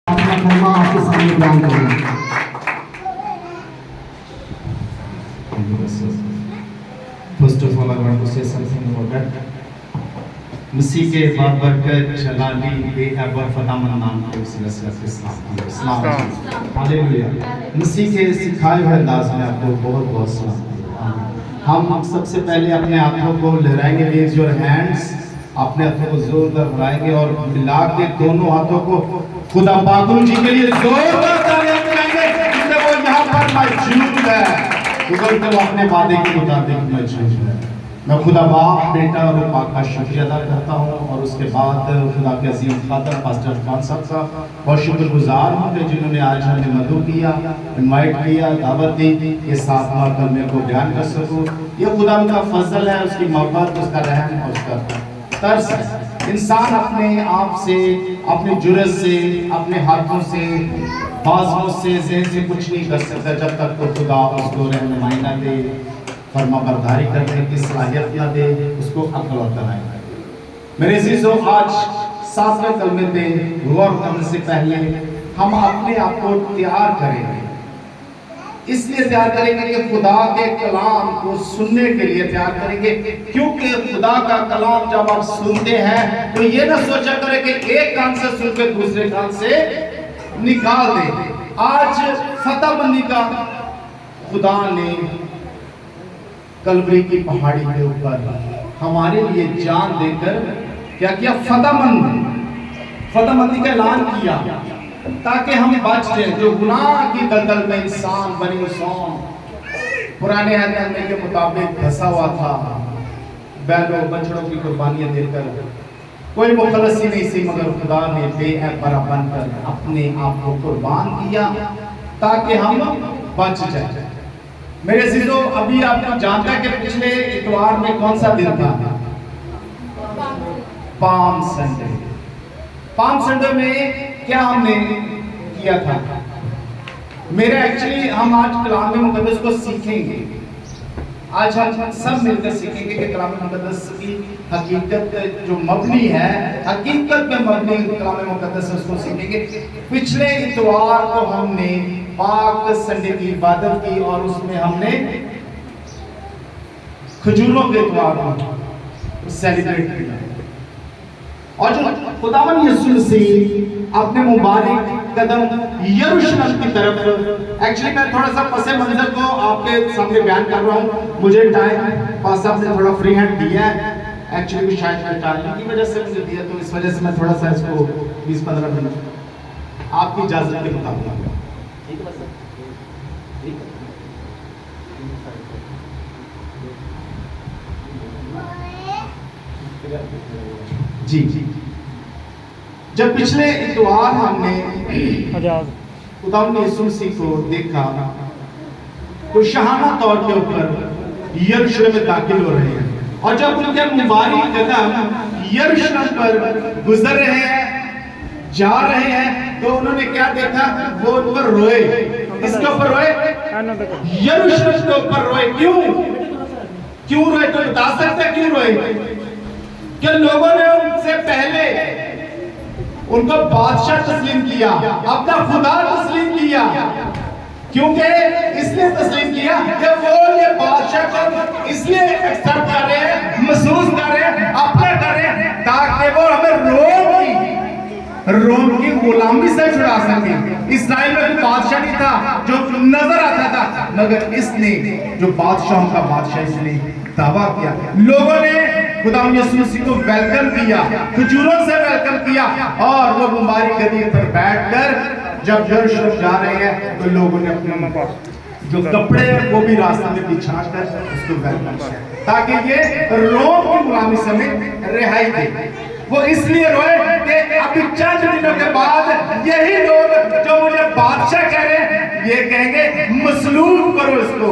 اپنا کلمہ آپ کے سامنے بیان کریں گے۔ First of all, I want to say something about that. مسیح کے بابرکت جلالی بے عبر فتح منان کے اسلام ہاللویا۔ مسیح کے سکھائے ہوئے انداز میں آپ کو بہت بہت سلام۔ ہم سب سے پہلے اپنے ہاتھوں کو لہرائیں گے، ریز یور ہینڈز، اپنے ہاتھوں کو زوردار بڑھائیں گے اور ملا کے دونوں ہاتھوں کو خدا پاک جی کے لیے زوردار تالیاں بجائیں گے، کیونکہ وہ یہاں پر موجود ہے، کیونکہ وہ اپنے وعدے کے مطابق موجود ہے۔ میں خدا باپ، بیٹا اور پاک کا شکریہ ادا کرتا ہوں، اور اس کے بعد خدا کے عظیم خاطر پاسٹر عرفان صاحب کا بہت شکر گزار ہوں کہ جنہوں نے آج ہمیں مدعو کیا، انوائٹ کیا، دعوت دی، یہ ساتواں کلمے کو بیان کر سکوں۔ یہ خدا ان کا فضل ہے، اس کی محبت، اس کا رحم اور اس کا طرز ہے۔ انسان اپنے آپ سے، اپنی جرأت سے، اپنے ہاتھوں سے، بازوں سے، ذہن سے کچھ نہیں کر سکتا جب تک تو خدا اس کو رہنمائی نہ دے، فرما برداری کرنے کی صلاحیت نہ دے، اس کو عقل عطا نہ دے۔ میرے عزیزو، آج 7ویں کلمے پہ غور کرنے سے پہلے ہم اپنے آپ کو تیار کریں گے۔ اس لیے تیار کریں گے کہ خدا کے کلام کو سننے کے لیے تیار کریں گے، کیونکہ خدا کا کلام جب آپ سنتے ہیں تو یہ نہ سوچا کریں کہ ایک کان سے سن کے دوسرے کان سے نکال دیں۔ آج فتح مندی کا خدا نے کلوری کی پہاڑی کے اوپر ہمارے لیے جان دے کر کیا کیا؟ فتح مندی کا اعلان کیا تاکہ ہم بچ جائیں۔ جو گناہ کی دلدل میں انسان بنی اسرائیل پرانے عہد کے مطابق پھنسا ہوا تھا، بیلوں بچڑوں کی قربانیاں دے کر کوئی مخلص ہی نہیں سی، مگر خدا نے بے عیب بن کر اپنے آپ کو قربان کیا تاکہ ہم بچ جائیں۔ میرے عزیزو، ابھی آپ کو جانتا ہے کہ پچھلے اتوار میں کون سا دن تھا؟ Palm Sunday. پام سنڈے میں کیا ہم نے کیا تھا؟ میرے ایکچولی ہم آج کلام مقدس کو سیکھیں گے۔ آج ہم سب مل کر سیکھیں گے کہ کلام مقدس کی حقیقت جو مبنی ہے، حقیقت میں مبنی کلام مقدس اس کو سیکھیں گے۔ پچھلے اتوار کو ہم نے پاک سنڈے کی عبادت کی، اور اس میں ہم نے کھجوروں کے اتوار کو سیلیبریٹ کیا، اور جو خداوند یسوع مسیح اپنے مبارک قدم یروشلم کی طرف، ایکچولی میں تھوڑا سا پس منظر کو آپ کے سامنے بیان کر رہا ہوں، مجھے ٹائم پاس صاحب نے تھوڑا فری ہینڈ دیا ہے، ایکچولی شاید ٹائم کی وجہ سے مجھے دیا، تو اس وجہ سے میں تھوڑا سا اس کو 20-15 منٹ آپ کی اجازت کے مطابق جی جب پچھلے اتوار ہم نے خداوند یسوع مسیح کو دیکھا تو شاہانہ طور کے اوپر یروشلم میں داخل ہو رہے ہیں، اور جب ان کے مبارک قدم یروشلم پر گزر رہے ہیں، جا رہے ہیں، تو انہوں نے کیا دیکھا؟ وہ ان پر روئے۔ اس کے اوپر روئے؟ یروشلم کے اوپر روئے۔ کیوں روئے؟ تو بتا سکتے کیوں روئے؟ کہ لوگوں نے ان سے پہلے ان کو بادشاہ تسلیم کیا، اپنا خدا تسلیم کیا، کیونکہ اس لیے تسلیم کیا کہ وہ یہ بادشاہ کو اس لیے ایکسپٹ کر رہے ہیں، محسوس کر رہے ہیں، اپنا کر رہے ہیں، تاکہ وہ ہمیں روم کی غلامی سے چھڑا سکے۔ اسرائیل میں کوئی بادشاہ نہیں تھا جو نظر آتا تھا، مگر اس نے جو بادشاہوں کا بادشاہ اس نے دعویٰ کیا۔ لوگوں نے خداوند یسوع مسیح کو ویلکم کیا، کھجوروں سے ویلکم کیا، اور وہ مبارک گدی پر بیٹھ کر جب یروشلم جا رہے ہیں تو لوگوں نے اپنے جو کپڑے وہ بھی راستے میں بچھا کر اس کو ویلکم کیا، تاکہ یہ روم کی غلامی سے ہمیں رہائی دے۔ وہ اس لیے روئے کہ ابھی چند دنوں کے بعد یہی لوگ جو مجھے بادشاہ کہہ رہے ہیں، یہ کہیں گے مصلوب کرو اس کو،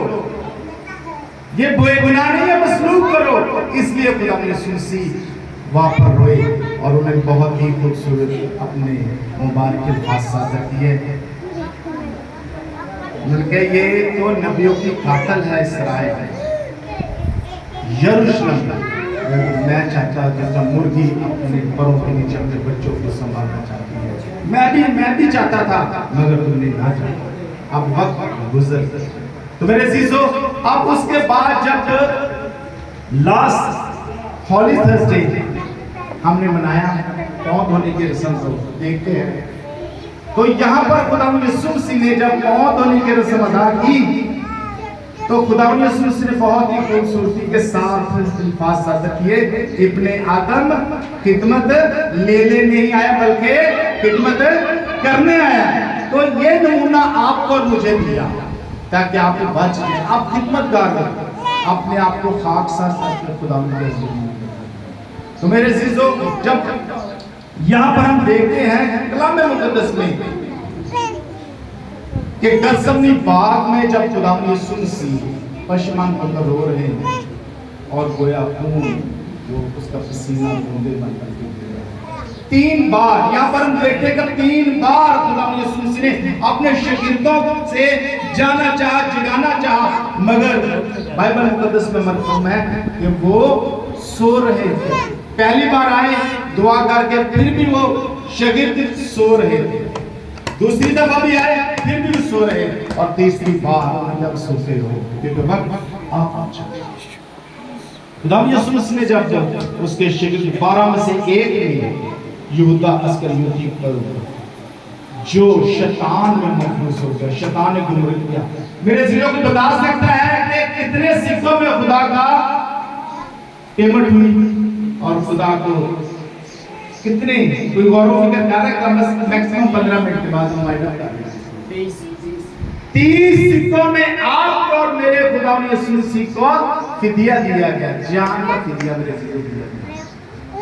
یہ بے گناہ نہیں ہے، مصلوب کرو۔ اس لیے خداوند یسوع مسیح وہاں پر روئے، اور انہیں بہت ہی خوبصورت اپنے مبارک الفاظ سازہ کیے، بلکہ یہ تو نبیوں کی قاتل ہے اسرائیل، یروشلم میں چاہتا جیسا مرغی اپنے پروں کے نیچے اپنے بچوں کو سنبھالنا چاہتی ہے، میں بھی چاہتا تھا مگر تم نے نہ چاہا، اب وقت گزر۔ تو میرے عزیزو، اب اس کے بعد جب لاسٹ ہولی تھرسڈے ہم نے منایا پاؤں دھونے کی رسم کو دیکھتے ہیں، تو یہاں پر خداوند یسوع مسیح نے جب پاؤں دھونے کی رسم ادا کی تو خداوند یسوع مسیح نے بہت ہی خوبصورتی کے ساتھ الفاظ صادر کیے، ابن آدم خدمت لینے نہیں آیا بلکہ خدمت کرنے آیا۔ تو یہ نمونہ آپ کو اور مجھے دیا تاکہ آپ بچ جائیں، آپ خدمت گار ہیں، اپنے آپ کو خاک سار کر کے خداوند کے حضور میں۔ تو میرے عزیزو، جب یہاں پر ہم دیکھتے ہیں کلام مقدس میں کہ گتسمنی باغ میں جب خداوند یسوع مسیح پشمان ہو کر رو رہے ہیں اور گویا خون جو اس کا پسینہ بوندے بن کر کے گر رہا ہے، 3 بار یہاں پر ہم دیکھتے ہیں کہ 3 بار خداوند یسوع مسیح نے اپنے شاگردوں سے جانا چاہا، جگانا چاہا، مگر بائبل مقدس میں مرقوم ہے کہ وہ سو رہے تھے۔ پہلی بار آئے دعا کر کے، پھر بھی وہ شاگرد سو رہے تھے، دوسری دفعہ بھی آئے پھر بھی سو رہے، اور تیسری بار جب سوتے ہو کیونکہ وقت آپ پہنچا۔ خداوند یسوع مسیح نے جب اس کے شاگرد 12 میں سے ایک نے یہودا اسکریوتی پر جو شیطان میں محفوظ ہو گیا، شیطان نے گمراہ کیا۔ میرے ذہن کو بتا سکتا ہے کہ کتنے سکوں میں خدا کا پیمنٹ ہوئی اور خدا کو کتنے، کوئی غور و فکر کر رہا ہے؟ میکسیمم 15 منٹ کے بعد ہم آئیڈا کر رہے ہیں 30 سکوں میں آپ کو اور میرے خداوند یسوع مسیح کو فدیہ دیا گیا، جان کا فدیہ میرے ذریعے دیا گیا۔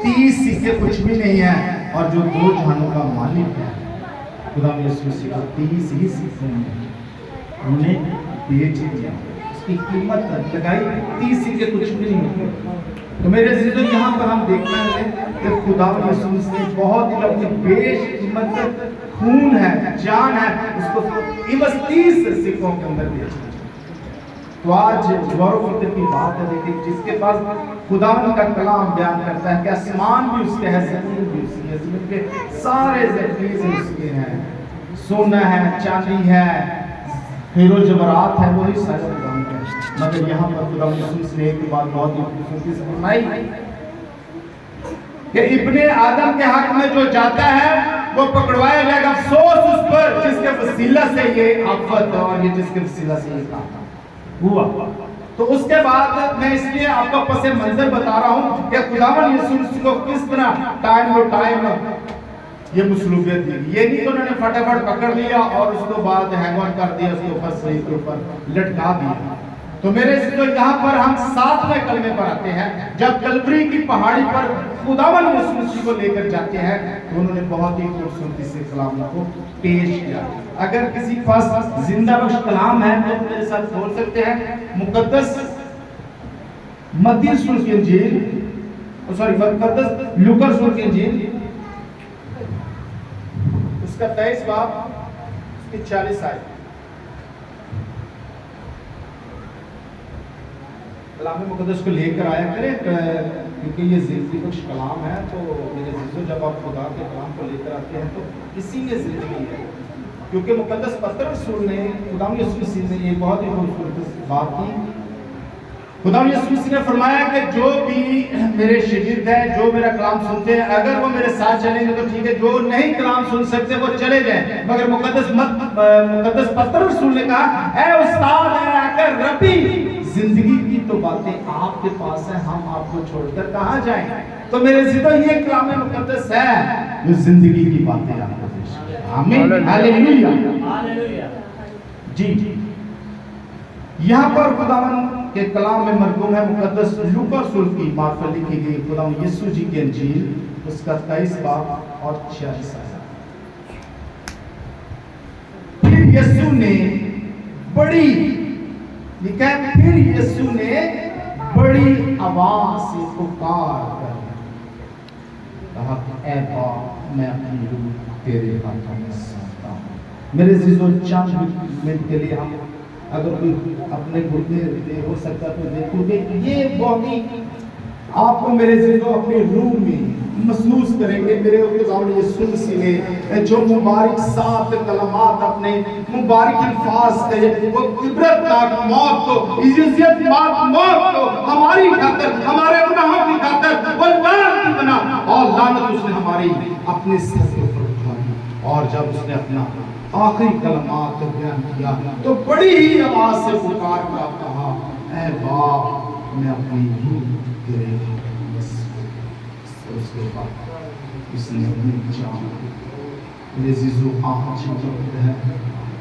30 سکے کچھ بھی نہیں ہے، اور جو 2 جہانوں کا مالک ہے خداوند یسوع مسیح کو 30 ہی سکوں میں انہیں بیچ دیا، اس کی قیمت لگائی 30 سکے کچھ بھی نہیں ہوتے۔ تو میرے عزیزو، یہاں پر ہم دیکھتے ہیں کہ خداوند یسوع مسیح نے بہت ہی اپنی بیش قیمت خون ہے، جان ہے، اس کو عوض 30 سکوں کے اندر بیچا۔ تو آج غور و فکر کی بات ہے، دیکھیں جس کے پاس خداوند کا کلام بیان کرتا ہے کہ آسمان بھی اس کے ہے، زمین بھی اس کی ہے، زمین کے سارے چیزیں اس کے ہیں، سونا ہے، چاندی ہے، ہیرو جواہرات ہے، وہی سارے خداوند کا ہے۔ مگر یہاں پر خداوند یسوع مسیح نے ایک بات بہت ہی خوبصورتی سے فرمائی کہ ابن آدم کے حق میں جو جاتا ہے وہ پکڑوایا جائے گا، افسوس اس پر جس کے وسیلہ سے یہ آفت اور یہ جس کے وسیلہ سے یہ کام ہوا۔ تو اس کے بعد میں اس لیے آپ کو پس منظر بتا رہا ہوں کہ خداوند یسوع مسیح کو کس طرح ٹائم و ٹائم یہ مصلوبیت دی۔ یہ نہیں کہ انہوں نے فٹافٹ پکڑ لیا اور اس کو بعد ہینگ آن کر دیا، اس کے اوپر سلیب کے اوپر لٹکا دیا۔ تو میرے عزیزو، یہاں پر ہم 7ویں کلمے پر آتے ہیں، جب کلوری کی پہاڑی پر خداوند یسوع مسیح کو لے کر جاتے ہیں تو انہوں نے بہت ہی خوبصورتی سے کلام کو پیش کیا۔ اگر کسی پاس زندہ بخش کلام ہے تو میرے ساتھ بول سکتے ہیں مقدس متی رسول کی انجیل، مقدس لوکا رسول کی انجیل، اس کا 23 باب، اس کی 40 آیت۔ کلام مقدس کو لے کر آیا کریں کیونکہ یہ زندگی بخش کلام ہے۔ تو میرے عزیزو، جب آپ خدا کے کلام کو لے کر آتے ہیں تو اسی میں زندگی ہے، کیونکہ مقدس پتر رسول نے خداوند یسوع مسیح نے یہ بہت ہی خوبصورت بات کی۔ خداوند یسوع مسیح نے فرمایا کہ جو بھی میرے شاگرد ہیں، جو میرا کلام سنتے ہیں، اگر وہ میرے ساتھ چلیں گے تو ٹھیک ہے، جو نہیں کلام سن سکتے وہ چلے جائیں۔ مگر مقدس پتر رسول نے کہا، اے استاد، اے اگر ربی، زندگی کی تو باتیں آپ کے پاس ہیں، ہم آپ کو چھوڑ کر کہاں جائیں؟ تو میرے عزیزو، یہ کلام مقدس ہے جو زندگی کی باتیں آپ کو پیش کرے۔ آمین، ہاللویا۔ جی، یہاں پر خداوند کے کلام میں مرقوم ہے مقدس لوکا رسول کی بات پر لکھی گئی خداوند یسوع جی کی انجیل، اس کا 23 باب اور 46 آیت۔ پھر یسوع نے بڑی لکھا ہے، پھر یسوع نے بڑی آواز سے پکار کر کہا، اے باپ، میں اپنی روح تیرے ہاتھوں میں سونپتا ہوں۔ میرے عزیزو، چند منٹ کے لیے ہم اگر کوئی اپنے گھٹنے ہو سکتا تو دیکھو کہ یہ بہت ہی آپ کو میرے ذہنوں اپنی روح میں محسوس کریں گے میرے خداوند یسوع مسیح نے جو مبارک سات کلمات اپنے مبارک الفاظ کہے وہ عبرتناک موت کو عزت مات موت کو ہماری خاطر ہمارے گناہوں کی خاطر وہ لعنت بنا اور لعنت اس نے ہماری اپنے سر پر اٹھائی اور جب اس نے اپنا آخری کلمات کو بیان کیا تو بڑی ہی آواز سے پکار کر کہا اے باپ میں اپنی روح تیرے اس کے بعد اس نے اپنی جان میرے عزیزو آنکھ چمکتا ہے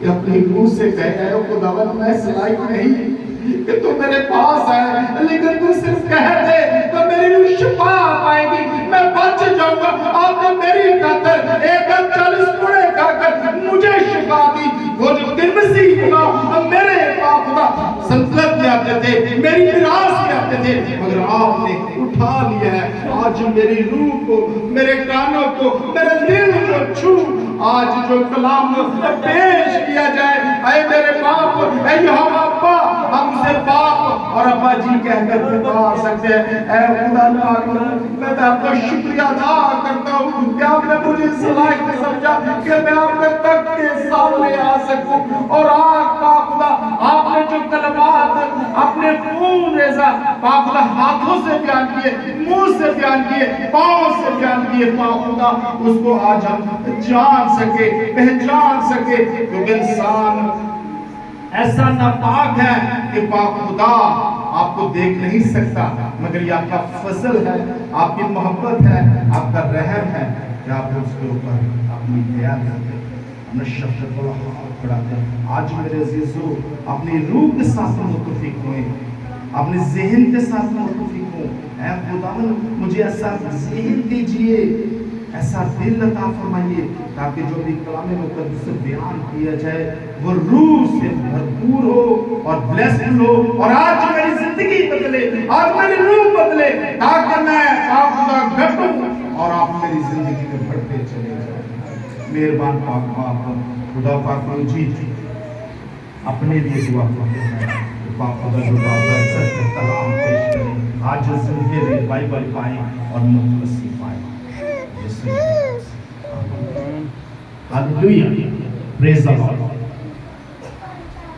یہ اپنی روح سے کہتا ہے خداوند میں اس لائق نہیں کہ تو میرے پاس ہے لیکن تو صرف کہہ دے تو میری روح شفا پائے گی میں بچ جاؤں گا آپ نے میری خاطر 41 کوڑے کھا کر مجھے شفا دی وہ جو دن مسیح خدا میرے باپ خدا سنسلت میں آتے تھے میری میراث میں آتے تھے مگر آپ نے اٹھا لیا ہے آج میری روح کو میرے کانوں کو میرے دل کو چھو آج جو کلام پیش کیا جائے اے میرے باپ اے یہاں ابا ہم سے باپ اور ابا جی کہہ کر پکار سکتے ہیں اے خدا پاک میں آپ کا شکریہ ادا کرتا ہوں کہ آپ نے مجھے صلاحیت سمجھا کہ میں آپ کے تک کے سامنے آ سکوں اور آج پاک خدا آپ نے جو کلمات اپنے خون ریزا پاک خدا ہاتھوں سے بیان کیے منہ سے بیان کیے پاؤں سے بیان کیے پاک خدا اس کو آج ہم جان سکے پہچان سکے کیونکہ انسان ایسا ناپاک ہے کہ پاک خدا آپ کو دیکھ نہیں سکتا مگر یہ آپ کا فضل ہے آپ کی محبت ہے آپ کا رحم ہے کہ آپ اس کے اوپر اپنی دیا کرتے اپنا شفقت کو پڑھاتے آج میرے عزیزو اپنی روح کے ساتھ متفق ہوئے اپنے ذہن کے ساتھ متفق ہوں اے خداوند مجھے ایسا ذہن دیجئے ایسا دل عطا فرمائیے تاکہ جو بھی کلام مقدس سے بیان کیا جائے وہ روح سے بھرپور ہو اور بلیسڈ ہو اور آج میری زندگی بدلے آج میری روح بدلے تاکہ میں آپ کا گھٹوں اور آپ میری زندگی میں بڑھتے چلے جائیں مہربان پاک باپ خدا پاک مجھے اپنے لیے دعا کرتے ہیں پاک خدا جو بابر کلام پیش کریں آج زندگی میں بائبل پائیں اور مقدسی پائیں ہاللویا پریز دی لارڈ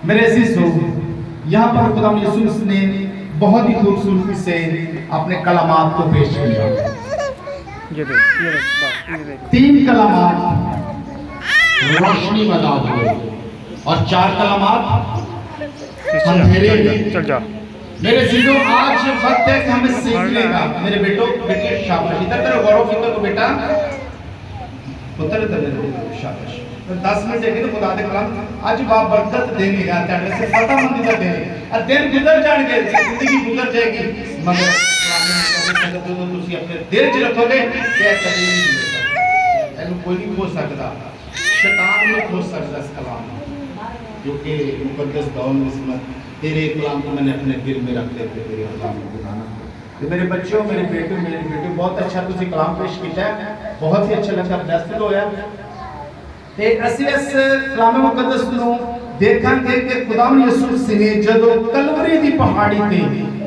میرے عزیزو یہاں پر خدا یسوع نے بہت ہی خوبصورتی سے اپنے کلمات کو پیش کیا 3 کلمات روشنی میں داخل ہوئے اور 4 کلمات اندھیرے میں میرے عزیزو آج وقت ہے کہ ہمیں سیکھنے کا میرے بیٹے شاباش ادھر تیرے غور و فکر کو بیٹا پتر ادھر شاباش 10 منٹ دیکھیں تو خدا دے کلام آج باپ برکت دینے گا چاہنے سے فتح مندی کا دینے اور دن گزر جان گے زندگی گزر جائے گی مگر کلام میں تسی اپنے دل چ رکھو گے کہ کبھی نہیں اینو کوئی نہیں کھو سکتا شیطان نہیں کھو سکتا اس کلام کیونکہ مقدس دون عصمت تیرے کلام کو میں نے اپنے دل میں رکھ لے تیرے کلام کو بنانا کہ میرے بچوں میرے بیٹے بہت اچھا تسی کلام پیش کیتا ہے بہت ہی اچھا لگا بلیسڈ ہویا تے اسی اس کلام مقدس نو دیکھاں گے کہ خداوند یسوع مسیح نے جدوں کلوری دی پہاڑی تے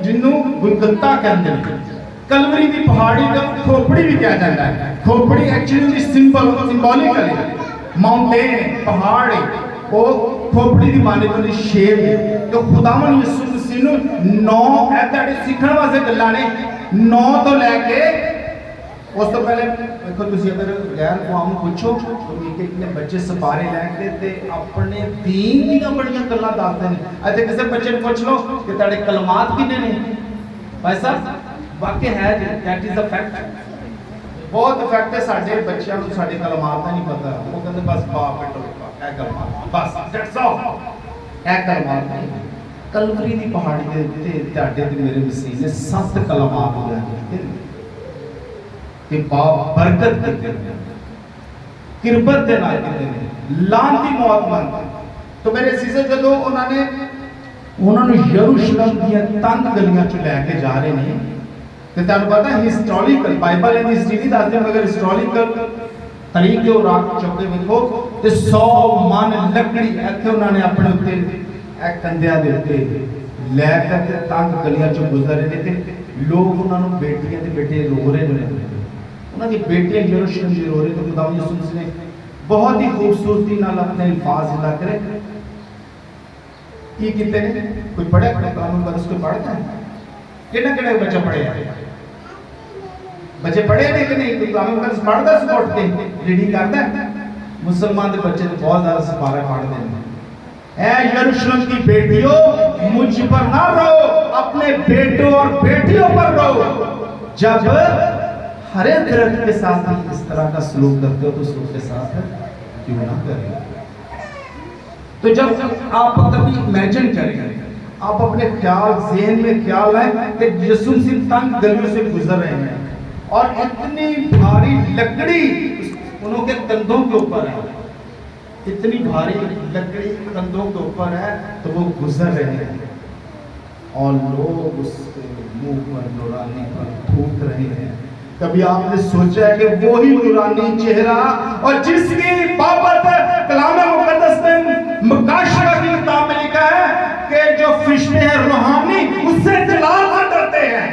جنوں گلگتا کہندے نے کلوری دی پہاڑی دا کھوپڑی بھی کہا جاتا ہے کھوپڑی ایکچولی سمبولک ہے ماؤنٹین پہاڑ وہ کھوپڑی دی معنی تو شیر ہے تو خداوند یسوع مسیح نو 9 ایتھے سیکھن واسطے گلاں نے 9 تو لے کے اس تو پہلے دیکھو تسی اگر غیر قوم پوچھو کہ اتنے بچے سپارے لے کے تے اپنے دین دی بڑیاں گلاں دسدے نے اتے کسے بچے نوں پوچھ لو کہ تہاڈے کلمات کنے نے بھائی صاحب واقعی ہے دیٹ از اے فیکٹ بہت فیکٹ ہے ساڈے بچیاں نوں ساڈے کلمات دا نہیں پتہ وہ کہندے بس باپ بیٹا اے کلمات بس دیٹس آل اے کلمات کلوری دی پہاڑی دے تے تہاڈے تے میرے مسیح نے 7 کلمات بیان کیتے کہ باپ برکت کرتے ہیں کربت دے نال کہتے ہیں لعنتی موت من تو میرے عزیزو جدوں انہوں نے یروشلم دی تنگ گلیاں چ لے کے جا رہے ہیں تے تانوں پتہ ہے ہسٹوریکل بائبل دی ہسٹری نہیں دسدے مگر ہسٹوریکل طریقے اور راہ چوکے ویکھو تے 100 من لکڑی ایتھے انہوں نے اپنے اوتے اے کندیاں دے تے لے کے تنگ گلیاں چ گزر رہے تھے لوگ انہوں نے بیٹیاں دے بیٹے رو رہے ہیں، انہوں نے بیٹیاں یروشلم دی رو رہے، تو خدا یسوع نے بہت ہی خوبصورتی نال اپنے الفاظ ادا کرے یہ کہتے ہیں کوئی پڑھے کلام مقدس کوئی پڑھتا ہے کہنا کہنا بچہ پڑھے بچے پڑھے نہیں کہ نہیں کوئی کلام مقدس پڑھتا سپورٹ کے ریڈنگ کرتا ہے مسلمان دے بچے تو بہت زیادہ سپارہ پڑھتے ہیں اے یروشلم کی بیٹیوں مجھ پر نہ رو اپنے بیٹوں اور بیٹیوں پر رو جب ہر ایک درخت کے ساتھ اس طرح کا سلوک کرتے ہو تو سلوک کے ساتھ کیوں نہ کریں تو جب آپ کبھی امیجن کریں آپ اپنے خیال ذہن میں خیال لائیں کہ یسوع مسیح تنگ گلیوں سے گزر رہے ہیں اور اتنی بھاری لکڑی انہوں کے کندھوں کے اوپر ہے اتنی بھاری لکڑی کندھوں کے اوپر ہے تو وہ گزر رہے ہیں اور لوگ اس کے منہ پر نورانی پر تھوک رہے ہیں کبھی آپ نے سوچا ہے کہ وہی نورانی چہرہ اور جس کی بابت کلام مقدس میں مکاشفہ کی کتاب میں لکھا ہے کہ جو فرشتے ہیں روحانی اس سے جلال سے ڈرتے ہیں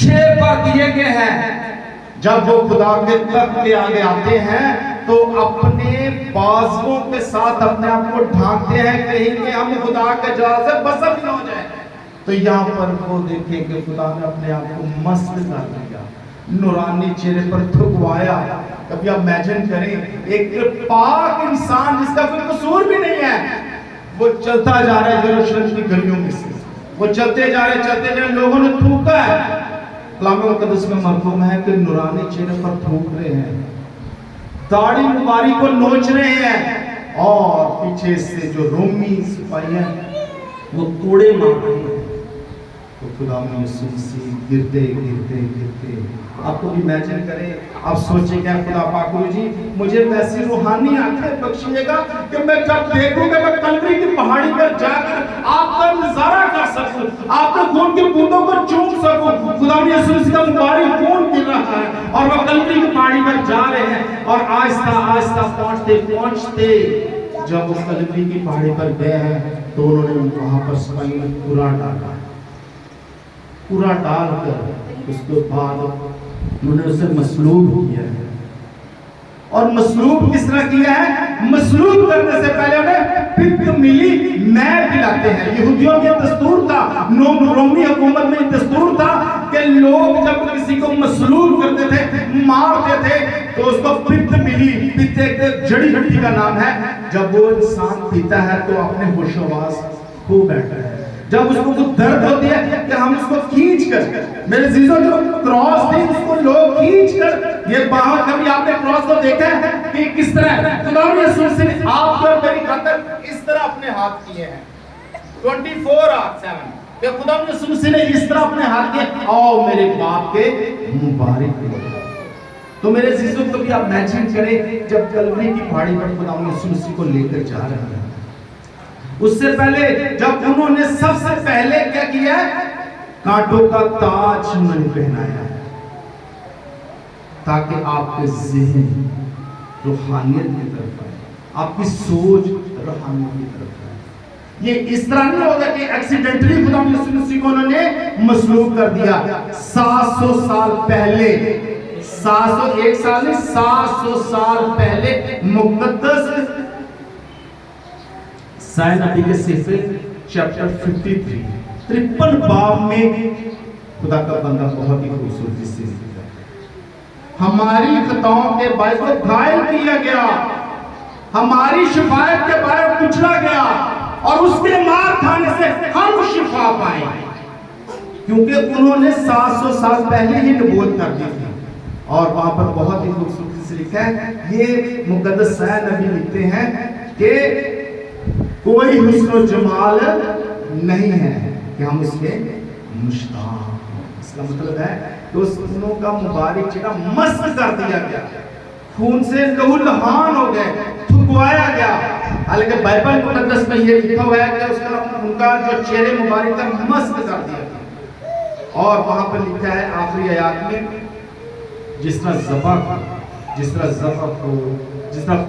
6 پر دیے گئے ہیں جب وہ خدا کے تخت کے آگے آتے ہیں تو اپنے بازوؤں کے ساتھ اپنے آپ کو ڈھانکتے ہیں کہیں کہ ہم خدا کے جلال سے بسر نہ ہو جائیں تو یہاں پر وہ دیکھیں کہ خدا نے اپنے آپ کو مست کر دیا نورانی چہرے پر تھکوایا کبھی آپ امیجن کریں ایک پاک انسان جس کا کوئی قصور بھی نہیں ہے وہ چلتا جا رہا ہے یروشلم کی گلیوں میں سے وہ چلتے جا رہے لوگوں نے تھوکا ہے کلام مقدس میں مرقوم ہے کہ نورانی چہرے پر تھوک رہے ہیں داڑھی مبارک کو نوچ رہے ہیں اور پیچھے سے جو رومی سپاہی ہیں وہ کوڑے مار رہے ہیں تو خدا یسوع مسیح گرتے گرتے گرتے آپ کو بھی امیجن کریں آپ سوچیں کہ خدا پاک جی مجھے ویسی روحانی آنکھیں بخشیے گا کہ میں جب دیکھوں کہ میں کلوری کی پہاڑی پر جا کر آپ کا نظارہ کر سکوں آپ کے خون کی بوندوں کو چوم سکوں خدا یسوع مسیح کا مبارک خون گر رہا ہے اور وہ کلوری کی پہاڑی پر جا رہے ہیں اور آہستہ آہستہ پہنچتے جب وہ کلوری کی پہاڑی پر گئے ہیں تو انہوں نے وہاں پر سپاہیوں میں پورا ڈال کر اس کے بعد انہوں نے اسے مصلوب کیا ہے اور مصلوب کس طرح کیا ہے مصلوب کرنے سے پہلے انہیں پک ملی میں پلاتے ہیں یہودیوں کے دستور تھا رومی حکومت میں دستور تھا کہ لوگ جب کسی کو مصلوب کرتے تھے مارتے تھے تو اس کو پت ملی پت ایک جڑی بوٹی کا نام ہے جب وہ انسان پیتا ہے تو اپنے ہوش و حواس کھو بیٹھتا ہے جب اس کو کچھ درد ہوتی ہے کہ ہم اس کو کھینچ کر میرے عزیزوں جو کراس تھی اس کو لوگ کھینچ کر یہ باہر کبھی آپ نے کراس کو دیکھا ہے کہ کس طرح خدا یسوع مسیح نے آپ پر میری خاطر اس طرح اپنے ہاتھ کیے ہیں 24/7 کہ خدا یسوع مسیح نے اس طرح اپنے ہاتھ کیے آؤ میرے باپ کے مبارک ہو تو میرے عزیزوں کبھی آپ امیجن کریں جب کلوری کی پہاڑی پر خدا یسوع مسیح کو لے کر جا رہے ہیں اس سے پہلے جب انہوں نے سب سے پہلے کیا کیا ہے کانٹوں کا تاج انہوں نے پہنایا تاکہ آپ کے ذہن روحانیت کی طرف آئے آپ کی سوچ روحانیت کی طرف آئے یہ اس طرح نہیں ہوگا کہ ایکسیڈنٹلی خدا یسوع مسیح کو انہوں نے مصلوب کر دیا 700 سال پہلے 701 سال نہیں 700 سال پہلے مقدس سائن نبی کے صحیفے چیپٹر 53 53 باب میں خدا کا بندہ بہت ہی خوبصورتی سے ہماری خطاؤں کے باعث کو گھائل کیا گیا ہماری شفاعت کے باعث کچلا گیا اور اس کے مار کھانے سے ہم شفا پائیں کیونکہ انہوں نے 700 سال پہلے ہی نبوت کر دی تھی اور وہاں پر بہت ہی خوبصورتی سے لکھا ہے یہ مقدس سائن نبی لکھتے ہیں کہ کوئی حسن و جمال نہیں ہے کہ ہم اس کے مشتاق اس کا مطلب ہے کہ اس انہوں کا مبارک چہرہ مست کر دیا گیا خون سے لہو لہان ہو گئے تھکوایا گیا حالانکہ بائبل مقدس میں یہ لکھا ہوا ہے کہ ان کا جو چہرے مبارک کا مست کر دیا گیا اور وہاں پر لکھا ہے آخری آیات میں جس طرح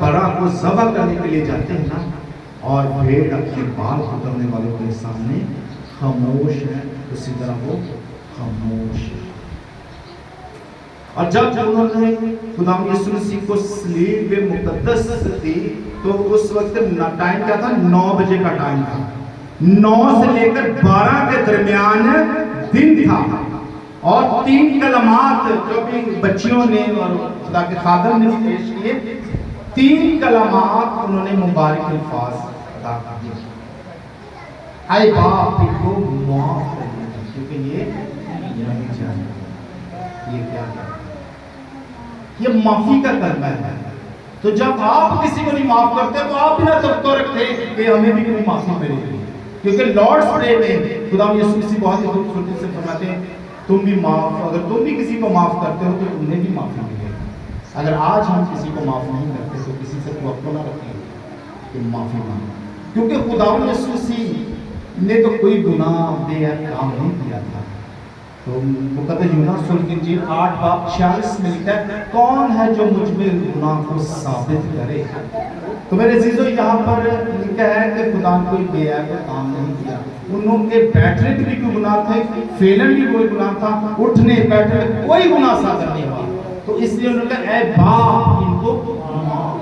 بڑا کو ذبح کرنے کے لیے جاتے ہیں نا اور بھیڑ اپنے بال کترنے والوں کے سامنے خاموش ہے اسی طرح وہ خاموش. اور جب انہوں نے خدا یسوع مسیح کو صلیب مقدس دی تو اس وقت ٹائم کیا تھا؟ 9 بجے کا ٹائم تھا. 9 سے لے کر 12 کے درمیان دن تھا. اور 3 کلمات جو بھی بچیوں نے اور خدا کے خادم نے پیش کیے، 3 کلمات انہوں نے مبارک الفاظ ادا کیے. اے باپ ان کو معاف کر دیا کیونکہ یہ نہیں جانتے یہ کیا ہے. یہ معافی کا کلمہ ہے. تو جب آپ کسی کو نہیں معاف کرتے تو آپ بھی نہ توقع رکھتے کہ ہمیں بھی کوئی معافی ملے گی. کیونکہ لارڈس پرے میں خدا یسوع مسیح بہت ہی خوبصورتی سے فرماتے ہیں تم بھی معاف، اگر تم بھی کسی کو معاف کرتے ہو تو تمہیں بھی معافی ملے گی. اگر آج ہم کسی کو معاف نہیں کرتے تو کسی سے توقع نہ رکھیں کہ معافی مانگو. کیونکہ خدا یسوع مسیح نے تو کوئی گناہ بے عیب کام نہیں کیا تھا. تو مقدس یوحنا رسول کی انجیل 8 باب 46 میں لکھا ہے کون ہے جو مجھ میں گناہ کو ثابت کرے. تو میرے عزیزو یہاں پر لکھا ہے کہ خدا نے کوئی بے عیب کام نہیں کیا. انہوں کے بیٹھنے کے بھی کوئی گناہ تھے، فیلن بھی کوئی گناہ تھا، اٹھنے بیٹھنے کوئی گناہ صادر نہیں ہوا. تو اس لیے انہوں نے کہا اے باپ ان کو معاف.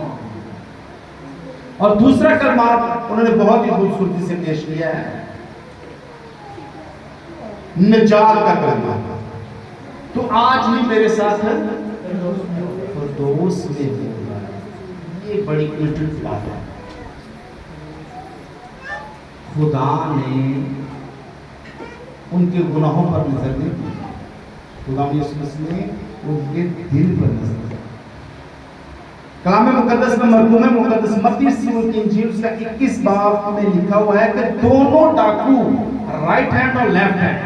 اور دوسرا کلمہ انہوں نے بہت ہی خوبصورتی سے پیش کیا ہے نجات کا کلمہ. تو آج بھی میرے ساتھ ہے دوست میں ہوگا. یہ بڑی الٹی بات ہے. خدا نے ان کے گناہوں پر نظر نہیں کی. خدا یسوع مسیح نے ان کے دل پر نظر کی. کلام مقدس میں مرقوم مقدس متی رسول کی انجیل اس کا 21 باب میں لکھا ہوا ہے کہ دونوں ڈاکو رائٹ ہینڈ اور لیفٹ ہینڈ،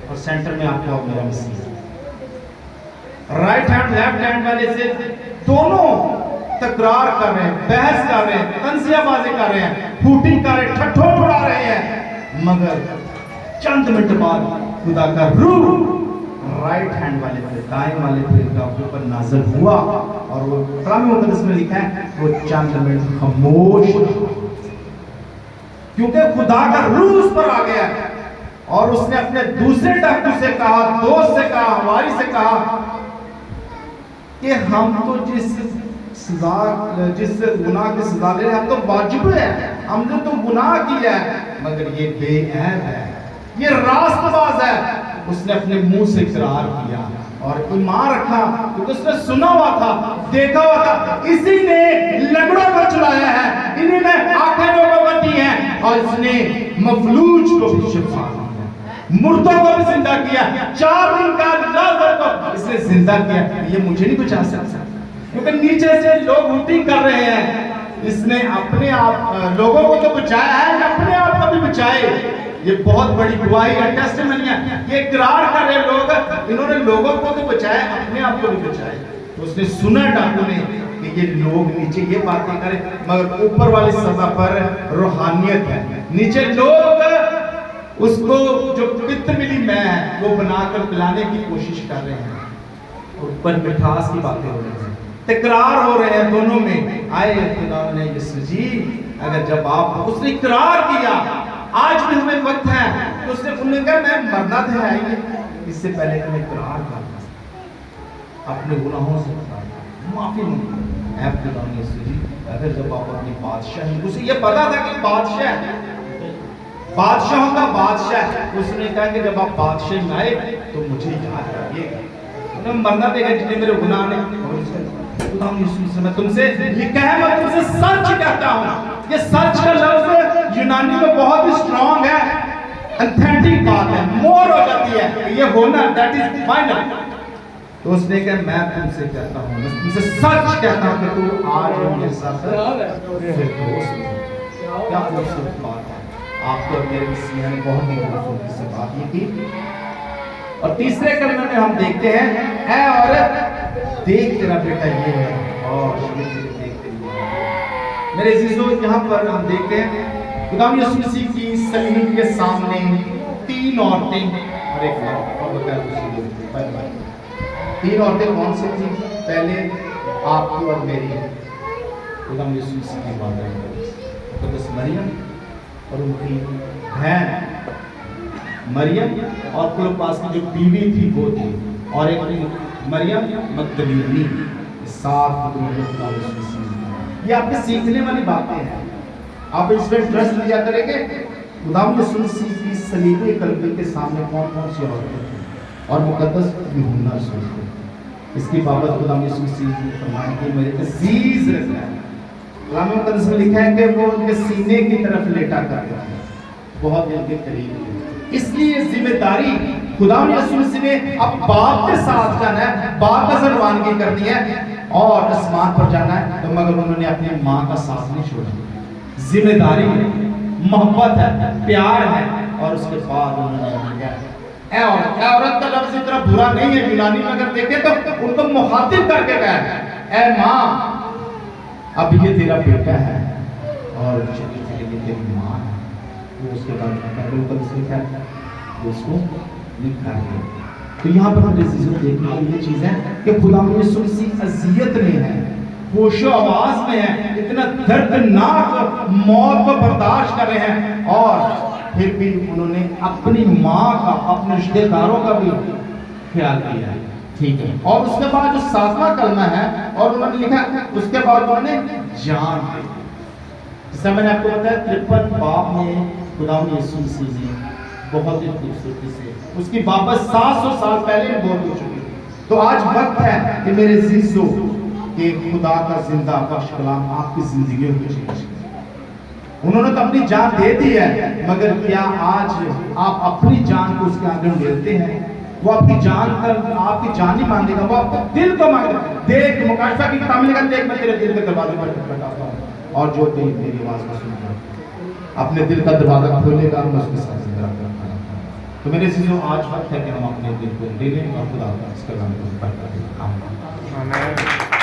اور سینٹر میں آپ کو میرا مسیح رائٹ ہینڈ لیفٹ ہینڈ والے سے دونوں تکرار کر رہے ہیں، بحث کر رہے ہیں، تنزیہ بازی کر رہے ہیں، پھوٹی کر رہے ہیں، ٹھٹھو اڑا رہے ہیں. مگر چند منٹ بعد خدا کا روح رائٹ ہینڈ والے پہ، دائیں والے پہ ڈاکو پر نازل ہوا اور وہ کلام مقدس میں لکھا ہے وہ چند منٹ خاموش کیونکہ خدا کا روح اس پر آ گیا. اور اس نے اپنے دوسرے ڈاکو سے کہا، دوست سے کہا، ہماری سے کہا کہ ہم تو جس گناہ کی سزا لے رہے ہیں ہم تو واجب ہے، ہم نے تو گناہ کیا ہے، مگر یہ بے عیب ہے، یہ راست باز ہے. اس نے اپنے منہ سے اقرار کیا اور ایمان رکھا کیونکہ اس نے سنا ہوا تھا، دیکھا ہوا تھا. اسی نے لنگڑوں کو چلایا ہے، انہی نے آنکھیں لوگوں کو دی ہیں، اور اس نے مفلوج کو بھی شفا دی، مردوں کو بھی زندہ کیا. 4 دن کا لازر کو اس نے زندہ کیا. یہ مجھے نہیں بچا سکتا کیونکہ نیچے سے لوگ الٹی کر رہے ہیں. اس نے اپنے آپ لوگوں کو تو بچایا ہے، اپنے آپ کو بھی بچائے. یہ بہت بڑی گواہی ہے، ٹیسٹیمنی ہے. یہ اقرار کر رہے لوگ انہوں نے لوگوں کو تو بچایا، اپنے آپ کو بھی بچائے. تو اس نے سنا ڈاکو نے کہ یہ لوگ نیچے یہ باتیں کریں مگر اوپر والی سطح پر روحانیت ہے. نیچے لوگ اس کو جو پتر ملی میں وہ بنا کر پلانے کی کوشش کر رہے ہیں، اوپر مٹھاس کی باتیں ہو رہی ہیں، تکرار ہو رہے ہیں دونوں میں. آئے خدا نے یسوع جی اگر جب آپ اس نے اقرار کیا آج بھی ہمیں وقت ہے تو اس نے انہوں نے کہا میں مرنا تھا اس سے پہلے کہ میں اقرار کرتا اپنے گناہوں سے معافی مانگتا. اے خدا نے یسوع جی اگر جب آپ اپنی بادشاہی، اسے یہ پتا تھا کہ بادشاہ ہے، بادشاہوں کا بادشاہ ہے. اس نے کہا کہ جب آپ بادشاہ میں آئے تو مجھے یاد رکھیے گا، مرنا دے گا جتنے میرے گناہ نے. خدا یسوع سے میں تم سے لکھا ہے، میں تم سے سچ کہتا ہوں. یہ سچ کا لفظ یونانی میں بہت ہی اسٹرانگ ہے، اتھینٹک بات ہے، مور ہو جاتی ہے یہ ہونا، دیٹ از فائنل. تو اس نے کہا میں تم سے کہتا ہوں، میں تم سے سچ کہتا ہوں کہ تو آج میرے ساتھ فردوس میں. کیا خوبصورت بات ہے. آپ کو میرے مسیح نے بہت ہی خوبصورتی سے بات یہ کی. اور تیسرے کلمے میں ہم دیکھتے ہیں اے عورت دیکھ تیرا بیٹا یہ ہے اور یہ دیکھ تیری ہے. میرے عزیزو یہاں پر ہم دیکھتے ہیں خدا یسوع مسیح کی صلیب کے سامنے 3 عورتیں اور ایک مرد، اور بغیر دوسری پہلے 3 عورتیں کون سی تھیں؟ پہلے آپ کی اور میری خدا یسوع مسیح کی بات ہے، قدس مریم اور ان کی بہن مریم اور کلوپاس کی جو بیوی تھی وہ تھی، اور ایک مریم مگدلینی، ساتھ خدا یسوع مسیح۔ یہ آپ کے سیکھنے والی باتیں ہیں، آپ اس میں ٹرسٹ لیا کریں گے۔ خدا یسوع مسیح کی صلیب کلبی کے سامنے کون کون سی عورتیں تھیں اور مقدس یوحنا رسول تھے، اس کی بابت خدا یسوع مسیح نے فرمایا کہ میرے عزیز رہتا ہے۔ کلام مقدس میں لکھا ہے کہ وہ ان کے سینے کی طرف لیٹا کرتا ہے، بہت دل کے قریب ہے۔ اس لیے ذمہ داری خدا یسوع مسیح نے اب باپ کے ساتھ جانا ہے، باپ کا روانگی کرنی ہے اور آسمان پر جانا ہے، تو مگر انہوں نے اپنی ماں کا ساتھ نہیں چھوڑا۔ ذمہ داری ہے، محبت ہے، پیار ہے، اور اس کے بعد انہوں نے کیا ہے، اے عورت کا لفظ اتنا برا نہیں ہے، یونانی میں اگر دیکھیں تو ان کو مخاطب کر کے کہا، اے ماں اب یہ تیرا بیٹا ہے اور یہ تیری ماں ہے۔ وہ اس کے بعد پہلے اوپر اس نے کیا وہ اس کو لکھا ہے۔ تو یہاں پر ہم عزیزوں دیکھنے والی یہ چیز ہے کہ خدا یسوع مسیح اذیت میں ہے، ہوش و آواز میں ہے، اتنا دردناک موت کو برداشت کر رہے ہیں، اور پھر بھی انہوں نے اپنی ماں کا، اپنے رشتہ داروں کا بھی خیال کیا ہے، ٹھیک ہے۔ اور اس کے بعد جو 7واں کلمہ ہے، اور انہوں نے لکھا اس کے بعد انہوں نے جان دی۔ جس سے میں نے آپ کو بتایا 53 باب میں خدا یسوع مسیح نے بہت ہی خوبصورتی سے اس کی بابت 700 سال پہلے بول ہو چکی ہے۔ تو آج وقت ہے کہ میرے عزیزو کہ خدا کا زندہ بخش کلام آپ کی زندگیوں کو چینج کرے۔ انہوں نے تو اپنی جان دے دی ہے، مگر کیا آج آپ اپنی جان کو اس کے آگے ملتے ہیں؟ وہ آپ کی جان کر آپ کی جان نہیں مانگے گا، وہ آپ کے دل کو مانگے گا۔ دیکھ مکاشفہ کی کتاب میں لکھا، دیکھ میں تیرے دل کے دروازے پر کھٹکھٹاتا ہوں، اور جو کوئی میری آواز کو سنے گا اپنے دل کا دروازہ کھولے گا، میں اس کے ساتھ زندہ رکھوں گا۔ تو میرے عزیزوں آج وقت ہے کہ ہم اپنے دل کو لے لیں اور خدا کا اس کلام کو پڑھ کر آمین۔